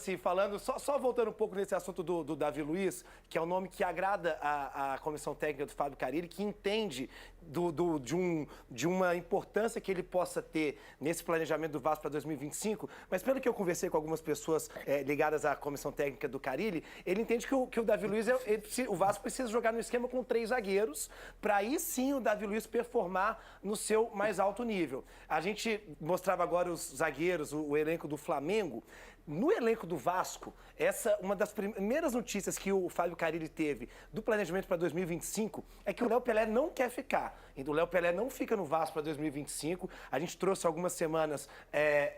Sim, falando, só voltando um pouco nesse assunto do Davi Luiz, que é um nome que agrada a comissão técnica do Fábio Carille, que entende de uma importância que ele possa ter nesse planejamento do Vasco para 2025, mas pelo que eu conversei com algumas pessoas ligadas à comissão técnica do Carille, ele entende que o Davi Luiz, o Vasco precisa jogar no esquema com 3 zagueiros, para aí sim o Davi Luiz performar no seu mais alto nível. A gente mostrava agora os zagueiros, o elenco do Flamengo. No elenco do Vasco, uma das primeiras notícias que o Fábio Carille teve do planejamento para 2025 é que o Léo Pelé não quer ficar. Então, o Léo Pelé não fica no Vasco para 2025. A gente trouxe há algumas semanas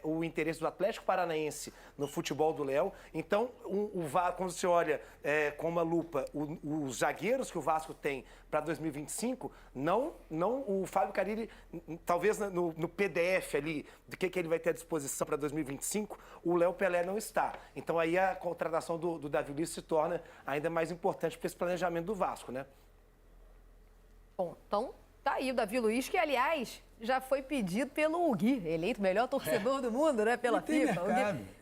o interesse do Atlético Paranaense no futebol do Léo. Então, quando você olha com uma lupa os zagueiros que o Vasco tem para 2025, o Fábio Carille, talvez no PDF ali, do que ele vai ter à disposição para 2025, o Léo Pelé não está. Então aí a contratação do Davi Luiz se torna ainda mais importante para esse planejamento do Vasco, né? Bom, então tá aí o Davi Luiz, que aliás já foi pedido pelo Gui, eleito o melhor torcedor do mundo, né? Pela FIFA.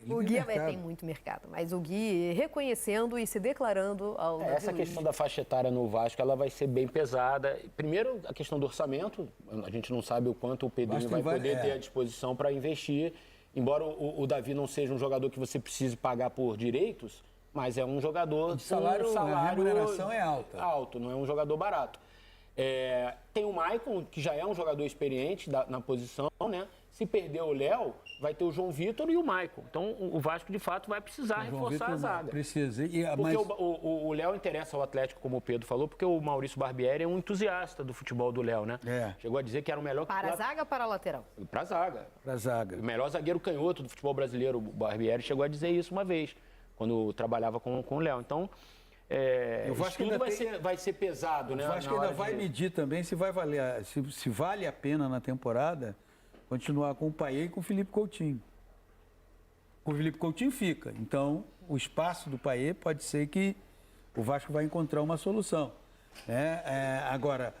O Gui tem muito mercado, mas o Gui reconhecendo e se declarando ao Davi Essa Luiz. questão da faixa etária no Vasco, ela vai ser bem pesada. Primeiro, a questão do orçamento. A gente não sabe o quanto o Pedrinho vai poder ter à disposição para investir. Embora o Davi não seja um jogador que você precise pagar por direitos, mas é um jogador de salário, a remuneração é alta. Alto, não é um jogador barato. Tem o Maicon, que já é um jogador experiente na posição, né? Se perder o Léo, vai ter o João Vitor e o Maicon. Então, o Vasco, de fato, vai precisar reforçar a zaga. Precisa. Porque o Léo interessa ao Atlético, como o Pedro falou, porque o Maurício Barbieri é um entusiasta do futebol do Léo, né? Chegou a dizer que era o melhor... Para a zaga ou para a lateral? Para a zaga. Para a zaga. O melhor zagueiro canhoto do futebol brasileiro, o Barbieri, chegou a dizer isso uma vez, quando trabalhava com o Léo. Então... o Vasco tudo vai ser pesado, né? O Vasco ainda vai medir também se vai valer, se vale a pena na temporada continuar com o Payet e com o Felipe Coutinho. Com o Felipe Coutinho fica. Então, o espaço do Payet pode ser que o Vasco vai encontrar uma solução. Agora,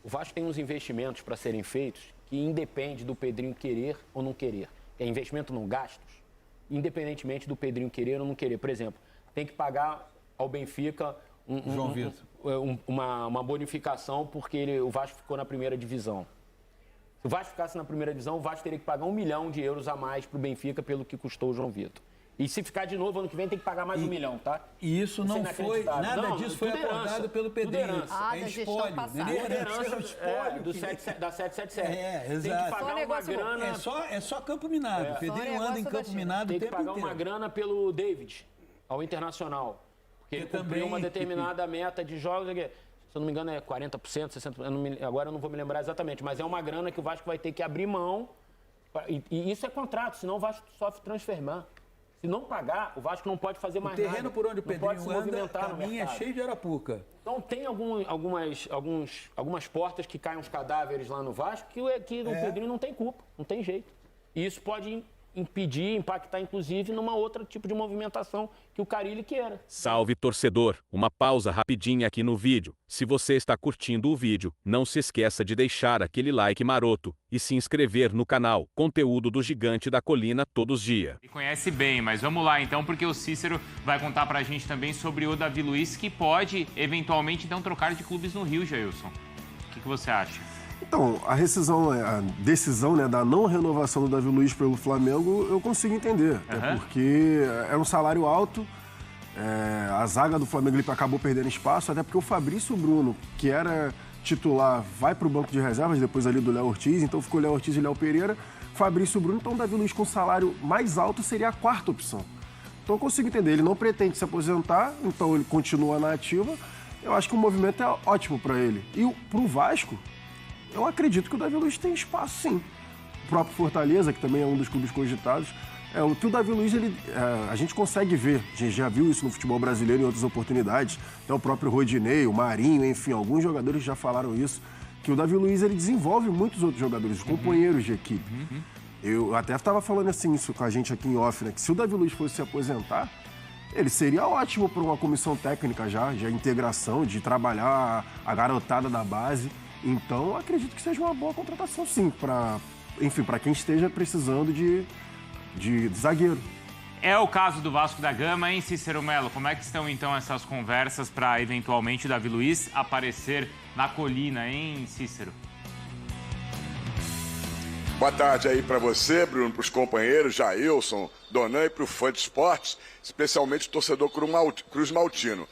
o Vasco tem uns investimentos para serem feitos que independe do Pedrinho querer ou não querer. É investimento não gastos, independentemente do Pedrinho querer ou não querer. Por exemplo, tem que pagar ao Benfica uma bonificação porque o Vasco ficou na primeira divisão. Se o Vasco ficasse na primeira divisão, o Vasco teria que pagar 1 milhão de euros a mais para o Benfica pelo que custou o João Vitor. E se ficar de novo ano que vem, tem que pagar mais 1 milhão, tá? E isso não foi, nada disso foi acordado pelo Pedrinho. É espólio. Da 777. Exato. Tem que pagar uma grana... É só campo minado. O Pedrinho anda em campo minado o tempo inteiro. Tem que pagar uma grana pelo David, ao Internacional. Porque ele cumpriu uma determinada meta de jogos... Se eu não me engano, é 40%, 60%, agora eu não vou me lembrar exatamente, mas é uma grana que o Vasco vai ter que abrir mão. E isso é contrato, senão o Vasco sofre transferir. Se não pagar, o Vasco não pode fazer mais nada. O terreno por onde o Pedrinho anda, caminho é cheio de arapuca. Então tem algumas portas que caem uns cadáveres lá no Vasco que o Pedrinho não tem culpa, não tem jeito. E isso pode impedir, impactar, inclusive, numa outra tipo de movimentação que o Carille queira. Salve, torcedor! Uma pausa rapidinha aqui no vídeo. Se você está curtindo o vídeo, não se esqueça de deixar aquele like maroto e se inscrever no canal. Conteúdo do Gigante da Colina todos os dias. Ele conhece bem, mas vamos lá então, porque o Cícero vai contar pra gente também sobre o Davi Luiz, que pode, eventualmente, então, trocar de clubes no Rio, Jailson. O que você acha? Então, a decisão da não renovação do Davi Luiz pelo Flamengo, eu consigo entender. Porque era um salário alto, a zaga do Flamengo acabou perdendo espaço, até porque o Fabrício Bruno, que era titular, vai para o banco de reservas, depois ali do Léo Ortiz, então ficou Léo Ortiz e Léo Pereira, Fabrício Bruno, então o Davi Luiz com salário mais alto seria a 4ª opção. Então eu consigo entender, ele não pretende se aposentar, então ele continua na ativa, eu acho que o movimento é ótimo para ele. E para o Vasco, eu acredito que o Davi Luiz tem espaço, sim. O próprio Fortaleza, que também é um dos clubes cogitados, que o Davi Luiz, a gente consegue ver, a gente já viu isso no futebol brasileiro em outras oportunidades, até o próprio Rodinei, o Marinho, enfim, alguns jogadores já falaram isso, que o Davi Luiz ele desenvolve muitos outros jogadores, companheiros de equipe. Eu até estava falando assim isso com a gente aqui em off, né, que se o Davi Luiz fosse se aposentar, ele seria ótimo para uma comissão técnica já integração, de trabalhar a garotada da base. Então, acredito que seja uma boa contratação, sim, para quem esteja precisando de zagueiro. É o caso do Vasco da Gama, hein, Cícero Melo? Como é que estão, então, essas conversas para, eventualmente, o Davi Luiz aparecer na colina, hein, Cícero? Boa tarde aí para você, Bruno, para os companheiros, Jailson, Donan e para o fã de esportes, especialmente o torcedor Cruz Maltino.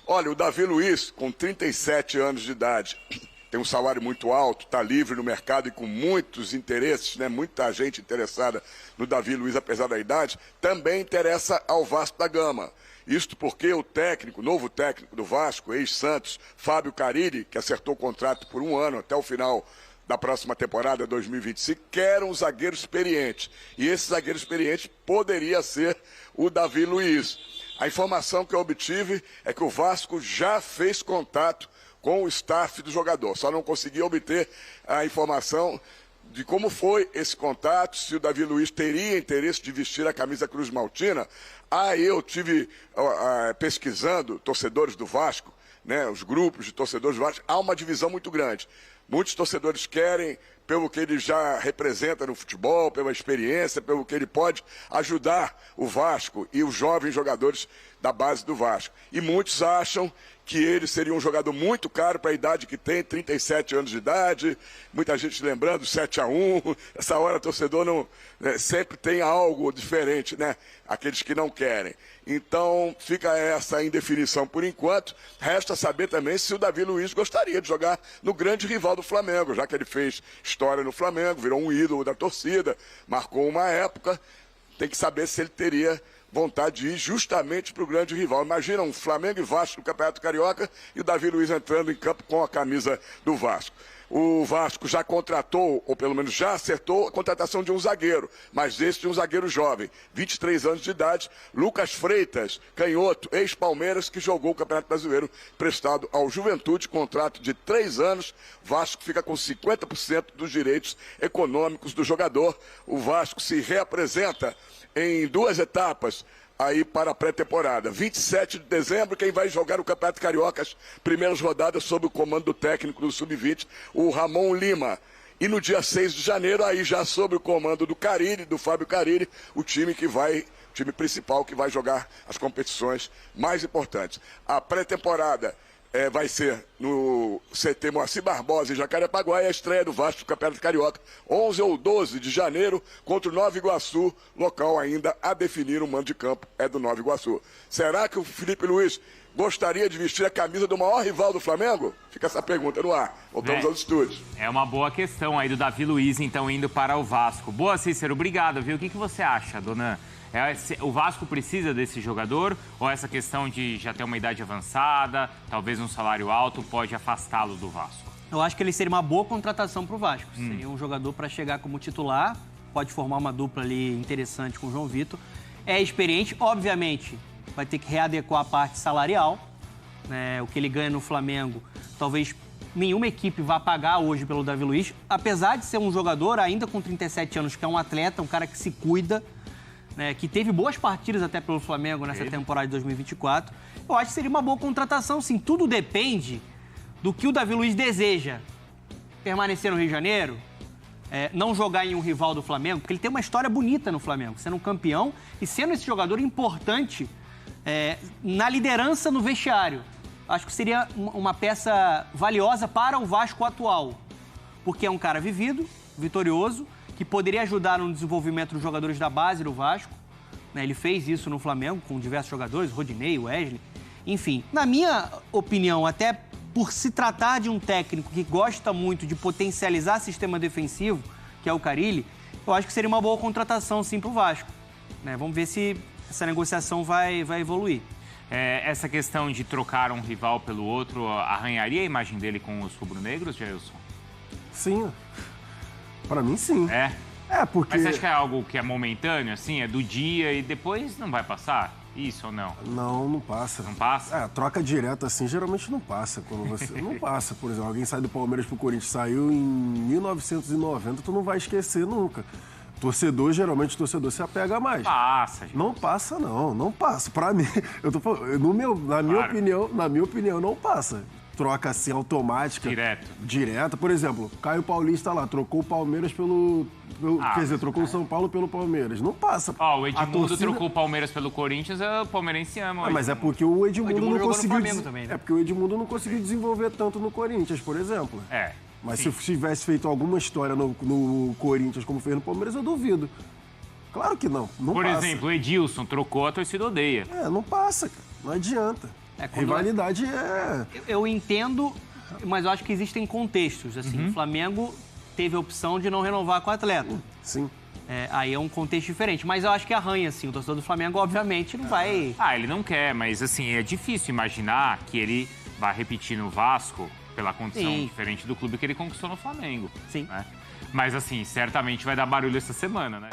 Olha, o Davi Luiz, com 37 anos de idade, tem um salário muito alto, está livre no mercado e com muitos interesses, né? Muita gente interessada no Davi Luiz, apesar da idade, também interessa ao Vasco da Gama. Isto porque o técnico, novo técnico do Vasco, ex-Santos, Fábio Carille, que acertou o contrato por 1 ano até o final da próxima temporada, 2025, quer um zagueiro experiente. E esse zagueiro experiente poderia ser o Davi Luiz. A informação que eu obtive é que o Vasco já fez contato com o staff do jogador. Só não consegui obter a informação de como foi esse contato, se o Davi Luiz teria interesse de vestir a camisa Cruz Maltina. Eu tive pesquisando torcedores do Vasco, né, os grupos de torcedores do Vasco, há uma divisão muito grande. Muitos torcedores querem, pelo que ele já representa no futebol, pela experiência, pelo que ele pode ajudar o Vasco e os jovens jogadores da base do Vasco. E muitos acham que ele seria um jogador muito caro para a idade que tem, 37 anos de idade, muita gente lembrando 7-1, essa hora o torcedor não, sempre tem algo diferente, né? Aqueles que não querem. Então fica essa indefinição por enquanto, resta saber também se o Davi Luiz gostaria de jogar no grande rival do Flamengo, já que ele fez história no Flamengo, virou um ídolo da torcida, marcou uma época, tem que saber se ele teria vontade de ir justamente para o grande rival. Imagina um Flamengo e Vasco no Campeonato Carioca e o Davi Luiz entrando em campo com a camisa do Vasco. O Vasco já contratou, ou pelo menos já acertou, a contratação de um zagueiro, mas esse de um zagueiro jovem, 23 anos de idade, Lucas Freitas, canhoto, ex-Palmeiras, que jogou o Campeonato Brasileiro prestado ao Juventude, contrato de 3 anos. Vasco fica com 50% dos direitos econômicos do jogador. O Vasco se reapresenta em 2 etapas aí para a pré-temporada. 27 de dezembro, quem vai jogar o Campeonato Carioca, as primeiras rodadas sob o comando do técnico do Sub-20, o Ramon Lima. E no dia 6 de janeiro, aí já sob o comando do Carille, do Fábio Carille, o time principal que vai jogar as competições mais importantes. A pré-temporada vai ser no CT Moacir Barbosa, em Jacarepaguá, e a estreia do Vasco do Campeonato Carioca, 11 ou 12 de janeiro, contra o Nova Iguaçu, local ainda a definir. O mando de campo é do Nova Iguaçu. Será que o Felipe Luiz gostaria de vestir a camisa do maior rival do Flamengo? Fica essa pergunta no ar. Voltamos aos estúdios. É uma boa questão aí do Davi Luiz, então, indo para o Vasco. Boa, Cícero, obrigado, viu? O que você acha, dona? O Vasco precisa desse jogador ou essa questão de já ter uma idade avançada, talvez um salário alto, pode afastá-lo do Vasco? Eu acho que ele seria uma boa contratação para o Vasco. Seria um jogador para chegar como titular, pode formar uma dupla ali interessante com o João Vitor. É experiente, obviamente, vai ter que readequar a parte salarial. Né? O que ele ganha no Flamengo, talvez nenhuma equipe vá pagar hoje pelo Davi Luiz, apesar de ser um jogador ainda com 37 anos, que é um atleta, um cara que se cuida, né, que teve boas partidas até pelo Flamengo nessa temporada de 2024. Eu acho que seria uma boa contratação, sim. Tudo depende do que o Davi Luiz deseja. Permanecer no Rio de Janeiro, não jogar em um rival do Flamengo, porque ele tem uma história bonita no Flamengo, sendo um campeão e sendo esse jogador importante na liderança no vestiário. Acho que seria uma peça valiosa para o Vasco atual, porque é um cara vivido, vitorioso, que poderia ajudar no desenvolvimento dos jogadores da base do Vasco. Ele fez isso no Flamengo com diversos jogadores, Rodinei, Wesley. Enfim, na minha opinião, até por se tratar de um técnico que gosta muito de potencializar sistema defensivo, que é o Carille, eu acho que seria uma boa contratação, sim, para o Vasco. Vamos ver se essa negociação vai evoluir. Essa questão de trocar um rival pelo outro arranharia a imagem dele com os rubro-negros, Jailson? Sim. Para mim, sim. Porque... Mas você acha que é algo que é momentâneo, assim? É do dia e depois não vai passar? Isso ou não? Não passa. Não passa? Troca direta, assim, geralmente não passa. Quando você... não passa, por exemplo. Alguém sai do Palmeiras pro Corinthians, saiu em 1990, tu não vai esquecer nunca. Geralmente o torcedor se apega mais. Passa, gente. Não passa, não passa. Pra mim, eu tô falando, na minha opinião, não passa. troca assim automática. Direta. Por exemplo, Caio Paulista lá, trocou o Palmeiras quer dizer, trocou o São Paulo pelo Palmeiras. Não passa. O Edmundo trocou o Palmeiras pelo Corinthians, o palmeirense ama. Mas é porque o Edmundo não conseguiu. Também, né? É porque o Edmundo não conseguiu desenvolver tanto no Corinthians, por exemplo. Mas sim. se tivesse feito alguma história no Corinthians como fez no Palmeiras, eu duvido. Claro que não. Não por passa. exemplo, o Edilson trocou, a torcida odeia. Não passa, cara. Não adianta. Rivalidade é... Eu entendo, mas eu acho que existem contextos. Assim, o Flamengo teve a opção de não renovar com o atleta. Sim. Aí é um contexto diferente. Mas eu acho que arranha, assim. O torcedor do Flamengo, obviamente, não vai... Ele não quer, mas assim, é difícil imaginar que ele vai repetir no Vasco pela condição diferente do clube que ele conquistou no Flamengo. Sim. Né? Mas assim, certamente vai dar barulho essa semana, né?